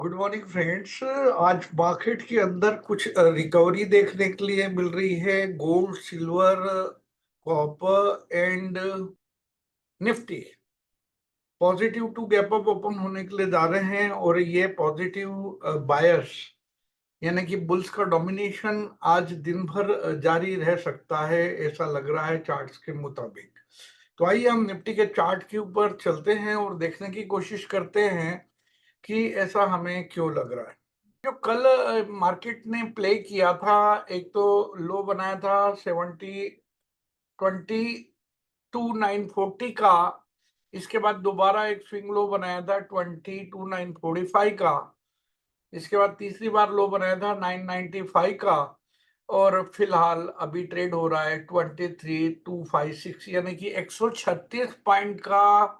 Good morning friends. आज market के अंदर कुछ रिकवरी देखने के लिए मिल रही है। Gold, silver, copper and Nifty positive to gap up open होने के लिए जा रहे हैं और ये पॉजिटिव बायर्स यानी कि बुल्स का डोमिनेशन आज दिन भर जारी रह सकता है, ऐसा लग रहा है चार्ट्स के मुताबिक। तो आइए हम निफ्टी के चार्ट के ऊपर चलते हैं और देखने की कोशिश करते हैं कि ऐसा हमें क्यों लग रहा है। जो कल मार्केट ने प्ले किया था, एक तो लो बनाया था 22,940 का। इसके बाद दोबारा एक स्विंग लो बनाया था 22,945 का। इसके बाद तीसरी बार लो बनाया था 995 का। और फिलहाल अभी ट्रेड हो रहा है 23,256 यानी कि 136 पॉइंट का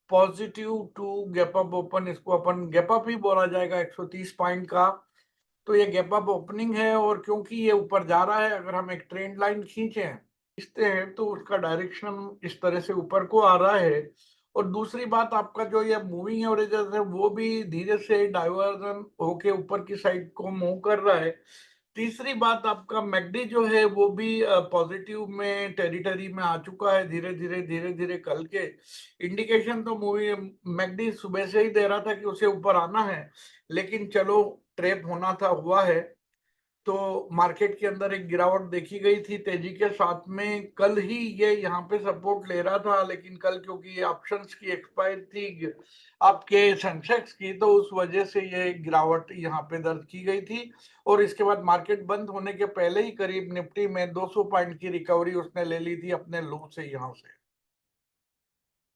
positive to gap up open. इसको अपन गैप अप ही बोला जाएगा 130 पॉइंट का। तो ये गैप अप ओपनिंग है और क्योंकि ये ऊपर जा रहा है, अगर हम एक ट्रेंड लाइन खींचते हैं तो उसका डायरेक्शन इस तरह से ऊपर को आ रहा है। और दूसरी बात, आपका जो ये मूविंग एवरेजेस है वो भी धीरे से डाइवर्जन होके ऊपर की साइड को मूव कर रहा है। तीसरी बात, आपका मैकडी जो है वो भी पॉजिटिव में टेरिटरी में आ चुका है धीरे धीरे कल के इंडिकेशन तो मूवी मैकडी सुबह से ही दे रहा था कि उसे ऊपर आना है, लेकिन चलो ट्रेप होना था, हुआ है। तो मार्केट के अंदर एक गिरावट देखी गई थी तेजी के साथ में। कल ही ये यहाँ पे सपोर्ट ले रहा था, लेकिन कल क्योंकि ये ऑप्शंस की एक्सपायर थी आपके सेंसेक्स की, तो उस वजह से ये गिरावट यहाँ पे दर्ज की गई थी। और इसके बाद मार्केट बंद होने के पहले ही करीब निफ्टी में 200 पॉइंट की रिकवरी उसने ले ली थी अपने लो से। यहाँ से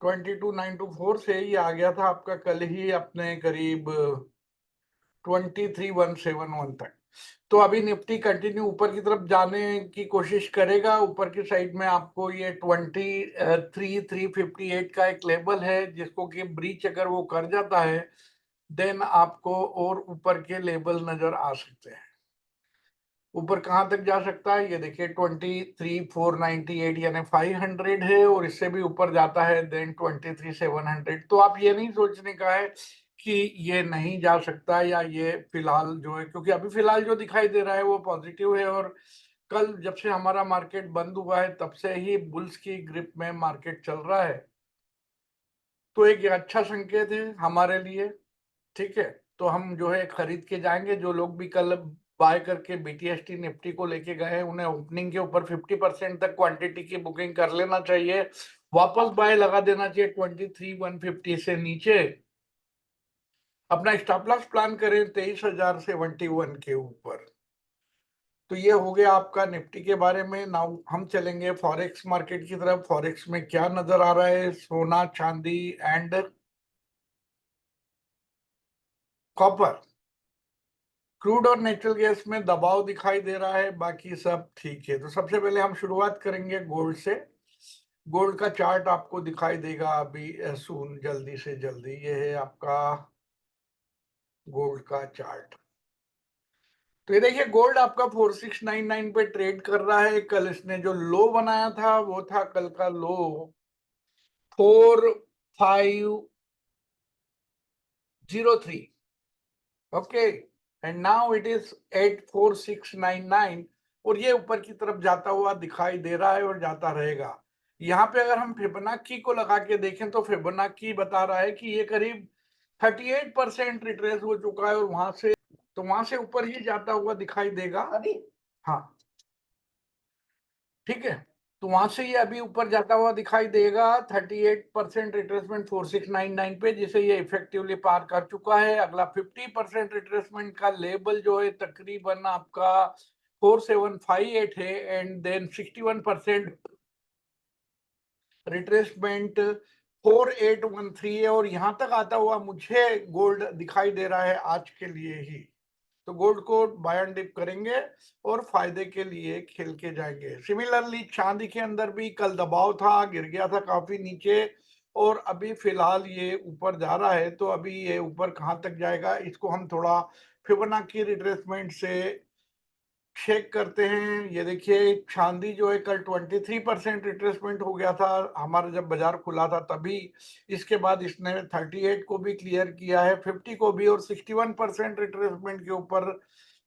22,924 से ये आ गया था आपका कल ही अपने करीब 23,171 तक। तो अभी निफ्टी कंटिन्यू ऊपर की तरफ जाने की कोशिश करेगा। ऊपर की साइड में आपको ये 23,358 का एक लेवल है, जिसको कि ब्रीच अगर वो कर जाता है देन आपको और ऊपर के लेवल नजर आ सकते हैं। ऊपर कहां तक जा सकता है ये देखिए, 23,498 यानी 500 है, और इससे भी ऊपर जाता है देन 23,700। तो आप ये नहीं सोचने का है कि ये नहीं जा सकता या ये फिलहाल जो है, क्योंकि अभी फिलहाल जो दिखाई दे रहा है वो पॉजिटिव है। और कल जब से हमारा मार्केट बंद हुआ है तब से ही बुल्स की ग्रिप में मार्केट चल रहा है। तो एक ये अच्छा संकेत है हमारे लिए। ठीक है, तो हम जो है खरीद के जाएंगे। जो लोग भी कल बाय करके बीटीएसटी निफ्टी को लेके गए हैं, उन्हें ओपनिंग के ऊपर 50% तक क्वांटिटी की बुकिंग कर लेना चाहिए। वापस बाय लगा देना चाहिए 23,150 से नीचे। अपना स्टॉप लॉस प्लान करें 23,071 के ऊपर। तो ये हो गया आपका निफ्टी के बारे में। नाउ हम चलेंगे फॉरेक्स मार्केट की तरफ। फॉरेक्स में क्या नजर आ रहा है? सोना, चांदी एंड कॉपर, क्रूड और नेचुरल गैस में दबाव दिखाई दे रहा है, बाकी सब ठीक है। तो सबसे पहले हम शुरुआत करेंगे गोल्ड से। गोल्ड का चार्ट आपको दिखाई देगा अभी सून, जल्दी से जल्दी। ये है आपका गोल्ड का चार्ट। तो ये देखिए, गोल्ड आपका 4699 पे ट्रेड कर रहा है। कल इसने जो लो बनाया था वो था कल का लो 4503। Okay, and now it is 84699। और ये ऊपर की तरफ जाता हुआ दिखाई दे रहा है और जाता रहेगा। यहाँ पे अगर हम फिबोनाची को लगा के देखें तो फिबोनाची बता रहा है कि ये करीब 38% रिट्रेस हो चुका है, और वहां से ऊपर ही जाता हुआ दिखाई देगा अभी। हाँ, ठीक है। तो वहां से ये अभी ऊपर जाता हुआ दिखाई देगा 38% रिट्रेसमेंट 4699 पे, जिसे ये इफेक्टिवली पार कर चुका है। अगला 50% रिट्रेसमेंट का लेवल जो है तकरीबन आपका 4758 है, एंड देन 61% रिट्रेसमेंट 4813 है। और यहां तक आता हुआ मुझे गोल्ड दिखाई दे रहा है आज के लिए ही। तो गोल्ड को बाय एंड डिप करेंगे और फायदे के लिए खेल के जाएंगे। सिमिलरली चांदी के अंदर भी कल दबाव था, गिर गया था काफी नीचे, और अभी फिलहाल ये ऊपर जा रहा है। तो अभी ये ऊपर कहां तक जाएगा, इसको हम थोड़ा फिबोनाची रिट्रेसमेंट से चेक करते हैं, ये देखिए चांदी जो है कल 23% रिट्रेसमेंट हो गया था हमारा जब बाजार खुला था तभी। इसके बाद इसने 38 को भी क्लियर किया है, 50 को भी, और 61% रिट्रेसमेंट के ऊपर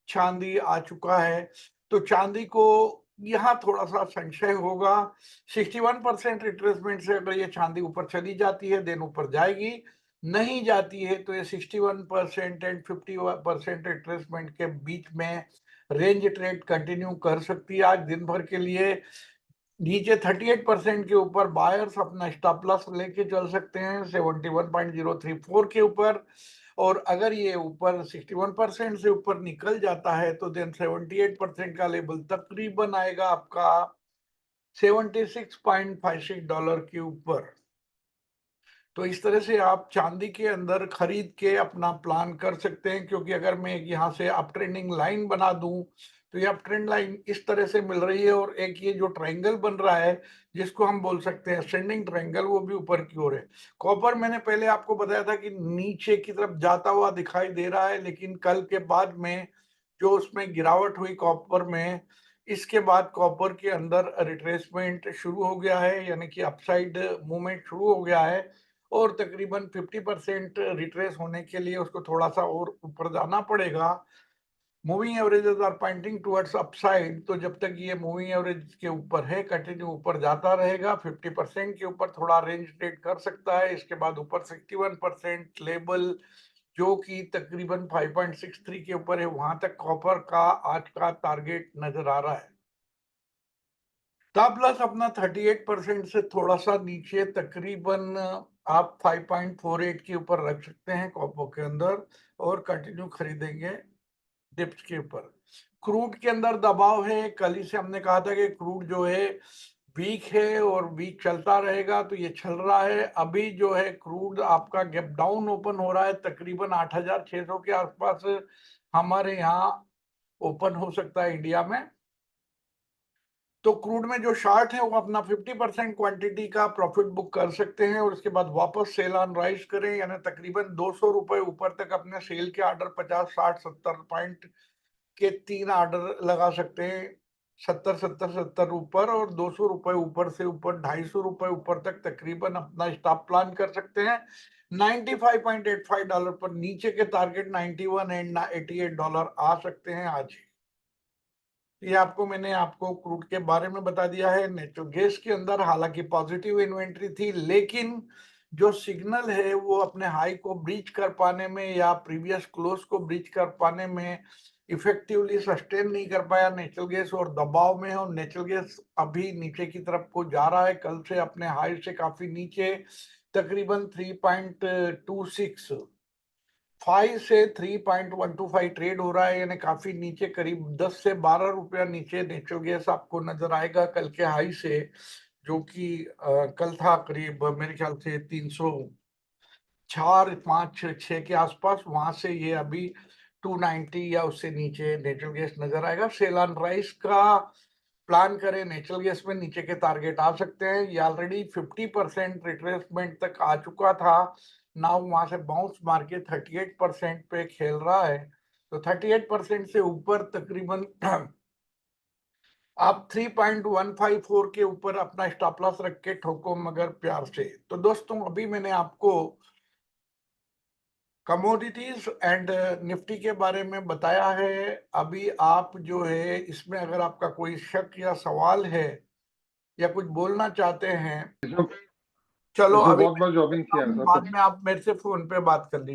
चांदी आ चुका है। तो चांदी को यहाँ थोड़ा सा संशय होगा। 61% रिट्रेसमेंट से अगर ये चांदी ऊपर चली जाती है देन ऊपर जाएगी, नहीं जाती है तो ये 61% एंड 50% रिट्रेसमेंट के बीच में रेंज ट्रेड कंटिन्यू कर सकती है आज दिन भर के लिए। नीचे 38% के ऊपर बायर्स अपना स्टॉप लॉस लेके चल सकते हैं 71.034 के ऊपर, और अगर ये ऊपर 61% से ऊपर निकल जाता है तो देन 78% का लेवल तकरीबन आएगा आपका $76.56 के ऊपर। तो इस तरह से आप चांदी के अंदर खरीद के अपना प्लान कर सकते हैं, क्योंकि अगर मैं यहाँ से अप ट्रेंडिंग लाइन बना दूं तो ये अप ट्रेंड लाइन इस तरह से मिल रही है, और एक ये जो ट्रायंगल बन रहा है जिसको हम बोल सकते हैं असेंडिंग ट्रायंगल, वो भी ऊपर की ओर है। कॉपर मैंने पहले आपको बताया था कि नीचे की तरफ जाता हुआ दिखाई दे रहा है, लेकिन कल के बाद में जो उसमें गिरावट हुई कॉपर में, इसके बाद कॉपर के अंदर रिट्रेसमेंट शुरू हो गया है, यानी कि अपसाइड मूवमेंट शुरू हो गया है, और तकरीबन 50% रिट्रेस होने के लिए उसको थोड़ा सा और ऊपर जाना पड़ेगा। Moving averages are pointing towards upside, तो जब तक ये मूविंग एवरेज के ऊपर है कंटिन्यू ऊपर जाता रहेगा। 50% के ऊपर थोड़ा रेंज ट्रेड कर सकता है, इसके बाद ऊपर 61% लेवल जो कि तकरीबन 5.63 के ऊपर है, वहां तक कॉपर का आज का टारगेट नजर आ रहा है। स्टॉप लॉस अपना 38% से थोड़ा सा नीचे तकरीबन आप 5.48 के ऊपर रख सकते हैं कॉपर के अंदर, और कंटिन्यू खरीदेंगे डिप्स के ऊपर। क्रूड के अंदर दबाव है, कल ही से हमने कहा था कि क्रूड जो है वीक है और वीक चलता रहेगा, तो ये चल रहा है। अभी जो है क्रूड आपका गैप डाउन ओपन हो रहा है, तकरीबन 8,600 के आसपास हमारे यहाँ ओपन हो सकता है इंडिया में। तो क्रूड में जो शार्ट है वो अपना 50% क्वांटिटी का प्रॉफिट बुक कर सकते हैं, और उसके बाद वापस सेल ऑन राइज करें, यानी तकरीबन 200 रुपए ऊपर तक अपने सेल के ऑर्डर 50, 60, 70 पॉइंट के 3 ऑर्डर लगा सकते हैं। 70, 70, 70 ऊपर, और 200 रुपए ऊपर से ऊपर 250 रुपए ऊपर तक तकरीबन अपना स्टॉप प्लान कर सकते हैं। $95.85 पर नीचे के टारगेट 91 एंड $88 आ सकते हैं आज। ये आपको मैंने आपको क्रूड के बारे में बता दिया है। नेचुरल गैस के अंदर हालांकि पॉजिटिव इन्वेंट्री थी, लेकिन जो सिग्नल है वो अपने हाई को ब्रीच कर पाने में या प्रीवियस क्लोज को ब्रीच कर पाने में इफेक्टिवली सस्टेन नहीं कर पाया नेचुरल गैस, और दबाव में है। और नेचुरल गैस अभी नीचे की तरफ को जा रहा है, कल से अपने हाई से काफी नीचे तकरीबन 3.26 5 से 3.125 ट्रेड हो रहा है, यानी काफी नीचे, करीब 10 से 12 रुपया नीचे नेचुरल गैस आपको नजर आएगा कल के हाई से, जो कि कल था करीब मेरे ख्याल से 304, 5, 6 के आसपास। वहां से ये अभी 290 या उससे नीचे नेचुरल गैस नजर आएगा। सेल ऑन राइस का प्लान करें, नेचुरल गैस में नीचे के टारगेट आ सकते हैं। ये ऑलरेडी 50% रिट्रेसमेंट तक आ चुका था, नाउ वहां से बाउंस मार के 38% पे खेल रहा है। तो 38% से ऊपर तकरीबन आप 3.154 के ऊपर अपना स्टॉप लॉस रख के ठोको मगर प्यार से। तो दोस्तों अभी मैंने आपको कमोडिटीज एंड निफ्टी के बारे में बताया है। अभी आप जो है इसमें अगर आपका कोई शक या सवाल है या कुछ बोलना चाहते हैं, इसमें चलो इसमें अभी बहुत बार जॉबिंग किया है सर। बाद में आप मेरे से फोन पे बात कर लीजिए।